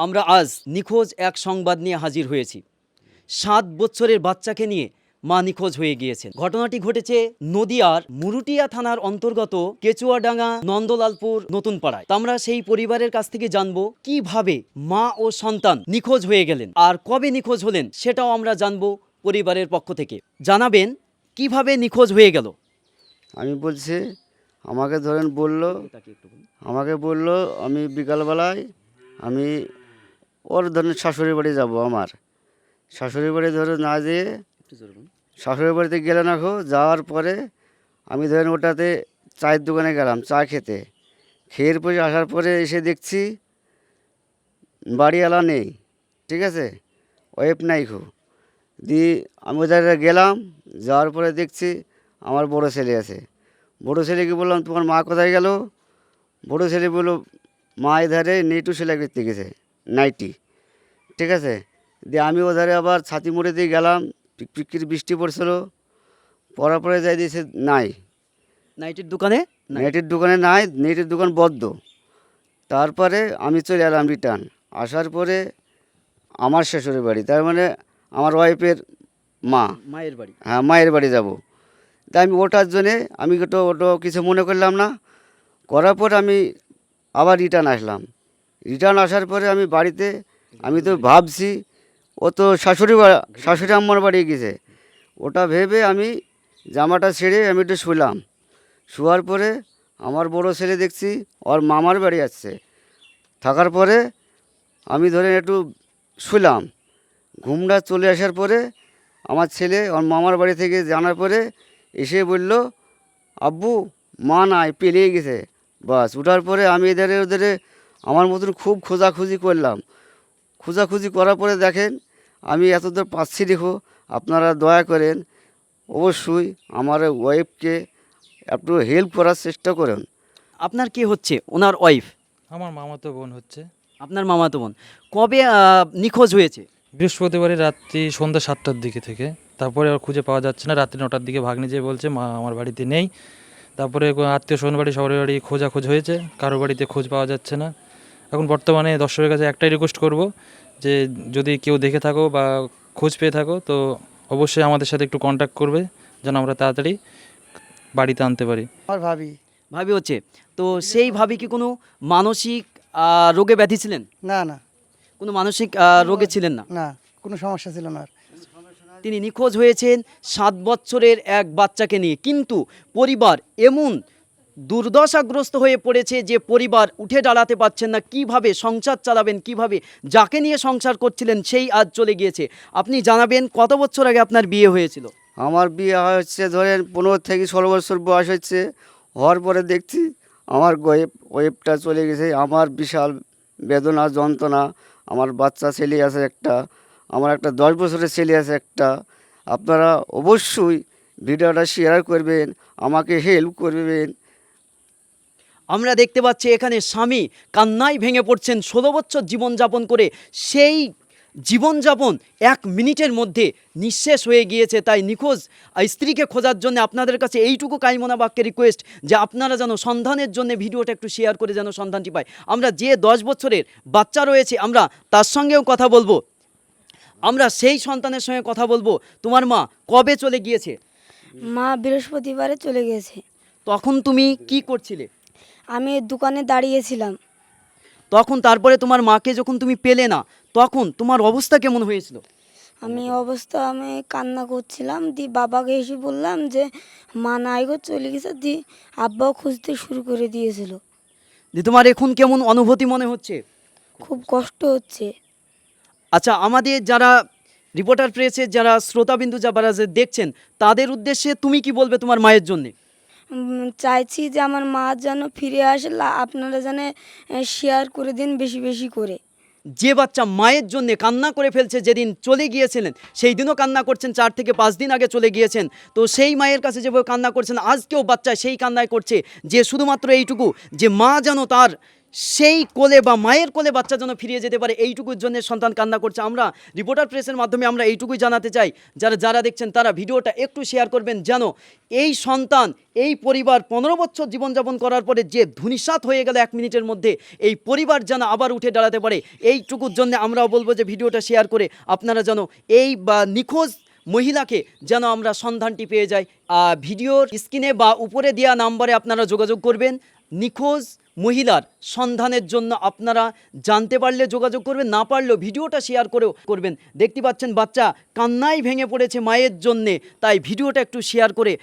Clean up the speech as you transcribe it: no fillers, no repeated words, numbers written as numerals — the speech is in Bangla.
আমরা আজ নিখোঁজ এক সংবাদ নিয়ে হাজির হয়েছি। 7 বছরের বাচ্চাকে নিয়ে মা নিখোঁজ হয়ে গিয়েছেন। ঘটনাটি ঘটেছে নদিয়ার মুরুটিয়া থানার অন্তর্গত কেচুয়াডাঙ্গা নন্দলালপুর নতুন পাড়ায়। আমরা সেই পরিবারের কাছ থেকে জানবো কিভাবে মা ও সন্তান নিখোঁজ হয়ে গেলেন আর কবে নিখোঁজ হলেন সেটাও আমরা জানবো পরিবারের পক্ষ থেকে। জানাবেন কিভাবে নিখোঁজ হয়ে গেল। আমি বলছি আমাকে ধরেন আমাকে বললো আমি বিকালবেলায় আমি ওর ধরেন শাশুড়ি বাড়ি যাবো। আমার শাশুড়ি বাড়ি ধরে না যেয়ে শাশুড়ি বাড়িতে গেলে না যাওয়ার পরে আমি ধরেন ওটাতে চায়ের দোকানে গেলাম চা খেতে। খেয়ের পরে আসার পরে এসে দেখছি বাড়িওয়ালা নেই, ঠিক আছে, ওয়েব নাই দিয়ে আমি ওদের গেলাম। যাওয়ার পরে দেখছি আমার বড় ছেলে আছে। বড় ছেলেকে বললাম তোমার মা কোথায় গেল? বড় ছেলে বললো মা এধারে নেটু সেলাই করতে গেছে, নাইটি, ঠিক আছে। দিয়ে আমি ওধারে আবার ছাতি মোড়ে দিয়ে গেলাম, পিকির বৃষ্টি পড়ছিল, পড়ার পরে যাই দিয়েছে নাই, নাইটের দোকানে নেটের দোকানে নাই, নেটের দোকান বদ্ধ। তারপরে আমি চলে এলাম রিটার্ন। আসার পরে আমার শ্বশুরের বাড়ি, তার মানে আমার ওয়াইফের মা, মায়ের বাড়ি। হ্যাঁ মায়ের বাড়ি যাব। তাই আমি ওটার জন্যে আমি ওটা কিছু মনে করলাম না। করার পর আমি আবার রিটার্ন আসলাম। রিটার্ন আসার পরে আমি বাড়িতে আমি তো ভাবছি ও তো শাশুড়ি আম্মার বাড়ি গেছে। ওটা ভেবে আমি জামাটা ছেড়ে আমি একটু শুলাম। শোয়ার পরে আমার বড় ছেলে দেখছি ওর মামার বাড়ি আসছে। থাকার পরে আমি ধরেন একটু শুলাম। ঘুমটা চলে আসার পরে আমার ছেলে ওর মামার বাড়ি থেকে জানার পরে এসে বলল আব্বু মা নাই, পেরিয়ে গেছে। বাস ওঠার পরে আমি ওদের আমার মতন খুব খোঁজাখুঁজি করলাম। খোঁজাখুঁজি করার পরে দেখেন আমি এতদূর পাচ্ছি। দেখো আপনারা দয়া করেন অবশ্যই আমার ওয়াইফকে একটু হেল্প করার চেষ্টা করুন। আপনার কি হচ্ছে? ওনার ওয়াইফ? আমার মামাতো বোন হচ্ছে। আপনার মামাতো বোন। কবে নিখোঁজ হয়েছে? বৃহস্পতিবারে রাত্রি সন্ধ্যা 7টার দিকে থেকে, তারপরে আর খুঁজে পাওয়া যাচ্ছে না। রাত্রি 9টার দিকে ভাগ্নে যেয়ে বলছে মা আমার বাড়িতে নেই। তারপরে আত্মীয় স্বজন বাড়ি সবার বাড়ি খোঁজাখোঁজ হয়েছে, কারো বাড়িতে খোঁজ পাওয়া যাচ্ছে না। এখন বর্তমানে দর্শকের কাছে একটাই রিকোয়েস্ট করব যে যদি কেউ দেখে থাকো বা খোঁজ পেয়ে থাকো তো অবশ্যই আমাদের সাথে একটু কন্ট্যাক্ট করবে যেন আমরা তাড়াতাড়ি বাড়িতে আনতে পারি। আমার ভাবি হচ্ছে। তো সেই ভাবি কি কোনো মানসিক রোগে ব্যাধি ছিলেন? না না কোনো মানসিক রোগে ছিলেন না? না, কোনো সমস্যা ছিল না। তিনি নিখোঁজ হয়েছেন 7 বছরের এক বাচ্চাকে নিয়ে। কিন্তু পরিবার এমন দুর্দশাগ্রস্ত হয়ে পড়েছে যে পরিবার উঠে দাঁড়াতে পারছেন না। কিভাবে সংসার চালাবেন, কিভাবে যাকে নিয়ে সংসার করছিলেন সেই আজ চলে গিয়েছে। আপনি জানাবেন কত বছর আগে আপনার বিয়ে হয়েছিল? আমার বিয়ে হচ্ছে ধরেন 15 থেকে 16 বছর বয়স হচ্ছে। হওয়ার পরে দেখছি আমার ওয়েবটা চলে গেছে। আমার বিশাল বেদনা যন্ত্রণা। আমার বাচ্চা ছেলে আছে একটা, আমার একটা 10 বছরের ছেলে আছে একটা। আপনারা অবশ্যই ভিডিওটা শেয়ার করবেন, আমাকে হেল্প করবেন। আমরা দেখতে পাচ্ছি এখানে স্বামী কান্নায় ভেঙে পড়ছেন। 16 বছর জীবনযাপন করে সেই জীবনযাপন 1 মিনিটের মধ্যে নিঃশেষ হয়ে গিয়েছে। তাই নিখোঁজ স্ত্রীকে খোঁজার জন্য আপনাদের কাছে এইটুকু কাইমনা বাক্যে রিকোয়েস্ট যে আপনারা যেন সন্ধানের জন্য ভিডিওটা একটু শেয়ার করে যেন সন্ধানটি পায়। আমরা যে 10 বছরের বাচ্চা রয়েছে আমরা তার সঙ্গেও কথা বলবো। আমরা সেই সন্তানের সঙ্গে কথা বলবো। তোমার মা কবে চলে গিয়েছে? মা বৃহস্পতিবারে চলে গেছে। তখন তুমি কি করছিলে? আমি দোকানে দাঁড়িয়েছিলাম। তখন তারপরে তোমার মাকে যখন তুমি পেলে না তখন তোমার অবস্থা কেমন হয়েছিল? আমি কান্না করছিলাম। বাবাকে এসে বললাম যে মা নাই গো, চলে গেছে। আব্বাও খুঁজতে শুরু করে দিয়েছিল। তোমার এখন কেমন অনুভূতি মনে হচ্ছে? খুব কষ্ট হচ্ছে। আচ্ছা, আমাদের যারা রিপোর্টার প্রেসের যারা শ্রোতাবিন্দু যারা দেখছেন তাদের উদ্দেশ্যে তুমি কি বলবে তোমার মায়ের জন্যে? চাইছি যে আমার মা যেন ফিরে আসে। আপনারা যেন শেয়ার করে দিন বেশি বেশি করে। যে বাচ্চা মায়ের জন্য কান্না করে ফেলছে, যেদিন চলে গিয়েছিলেন সেই দিনও কান্না করছেন, 4 থেকে 5 দিন আগে চলে গিয়েছেন, তো সেই মায়ের কাছে যেভাবে কান্না করছেন আজকেও বাচ্চা সেই কান্নায় করছে যে শুধুমাত্র এইটুকু যে মা যেন তার সেই কোলে বা মায়ের কোলে বাচ্চা যেন ফিরিয়ে যেতে পারে, এইটুকুর জন্য সন্তান কান্না করছে। আমরা রিপোর্টার প্রেসের মাধ্যমে আমরা এইটুকুই জানাতে চাই, যারা দেখছেন তারা ভিডিওটা একটু শেয়ার করবেন, যেন এই সন্তান, এই পরিবার 15 বছর জীবনযাপন করার পরে যে ধূলিসাৎ হয়ে গেল 1 মিনিটের মধ্যে, এই পরিবার যেন আবার উঠে দাঁড়াতে পারে। এইটুকুর জন্য আমরাও বলবো যে ভিডিওটা শেয়ার করে আপনারা যেন এই বা নিখোঁজ মহিলাকে যেন আমরা সন্ধানটি পেয়ে যাই। ভিডিওর স্ক্রিনে বা উপরে দেওয়া নাম্বারে আপনারা যোগাযোগ করবেন। নিখোঁজ মহিলার সন্ধানের জন্য আপনারা জানতে পারলে যোগাযোগ করবেন, না পারলেও ভিডিওটা শেয়ার করেও করবেন। দেখতে পাচ্ছেন বাচ্চা কান্নায় ভেঙে পড়েছে মায়ের জন্যে, তাই ভিডিওটা একটু শেয়ার করে